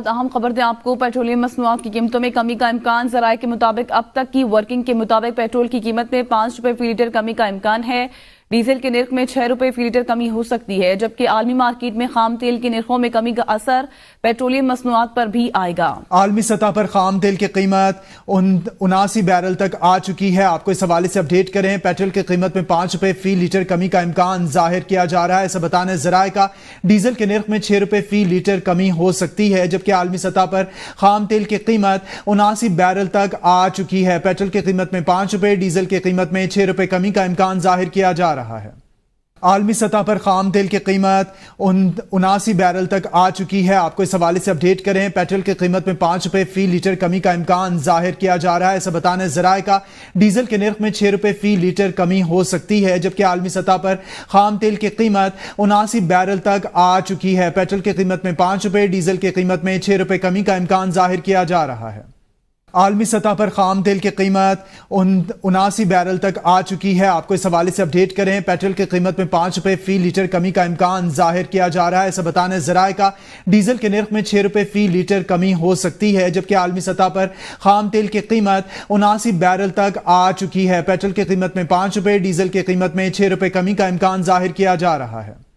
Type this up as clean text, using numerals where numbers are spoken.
اہم خبر دیں آپ کو، پیٹرولیم مصنوعات کی قیمتوں میں کمی کا امکان۔ ذرائع کے مطابق اب تک کی ورکنگ کے مطابق پیٹرول کی قیمت میں 5 روپے فی لیٹر کمی کا امکان ہے۔ ڈیزل کے نرخ میں 6 روپے فی لیٹر کمی ہو سکتی ہے، جبکہ عالمی مارکیٹ میں خام تیل کے نرخوں میں کمی کا اثر پیٹرولیم مصنوعات پر بھی آئے گا۔ عالمی سطح پر خام تیل کی قیمت 79 بیرل تک آ چکی ہے۔ آپ کو اس حوالے سے اپڈیٹ کریں۔ پیٹرول کی قیمت میں 5 روپے فی لیٹر کمی کا امکان ظاہر کیا جا رہا ہے، ایسا بتانے ذرائع کا۔ ڈیزل کے نرخ میں 6 روپے فی لیٹر کمی ہو سکتی ہے، جبکہ عالمی سطح پر خام تیل کی قیمت 79 بیرل تک آ چکی ہے۔ پیٹرول کی قیمت میں 5 روپے، ڈیزل کی قیمت میں 6 روپے کمی کا امکان ظاہر کیا جا رہا ہے۔ عالمی سطح پر خام تیل کی قیمت 79 بیرل تک آ چکی ہے۔ آپ کو اس حوالے سے اپڈیٹ کریں۔ پیٹرول کی قیمت میں 5 روپے فی لیٹر کمی کا امکان ظاہر کیا جا رہا ہے، ایسا بتانے ذرائع کا۔ ڈیزل کے نرخ میں 6 روپے فی لیٹر کمی ہو سکتی ہے، جبکہ عالمی سطح پر خام تیل کی قیمت 79 بیرل تک آ چکی ہے۔ پیٹرول کی قیمت میں 5 روپے، ڈیزل کی قیمت میں 6 روپے کمی کا امکان ظاہر کیا جا رہا ہے۔ عالمی سطح پر خام تیل کی قیمت 79 بیرل تک آ چکی ہے۔ آپ کو اس حوالے سے اپڈیٹ کریں۔ پیٹرول کی قیمت میں 5 روپے فی لیٹر کمی کا امکان ظاہر کیا جا رہا ہے، ایسا بتانے ذرائع کا۔ ڈیزل کے نرخ میں 6 روپے فی لیٹر کمی ہو سکتی ہے، جبکہ عالمی سطح پر خام تیل کی قیمت 79 بیرل تک آ چکی ہے۔ پیٹرول کی قیمت میں 5 روپے، ڈیزل کی قیمت میں 6 روپے کمی کا امکان ظاہر کیا جا رہا ہے۔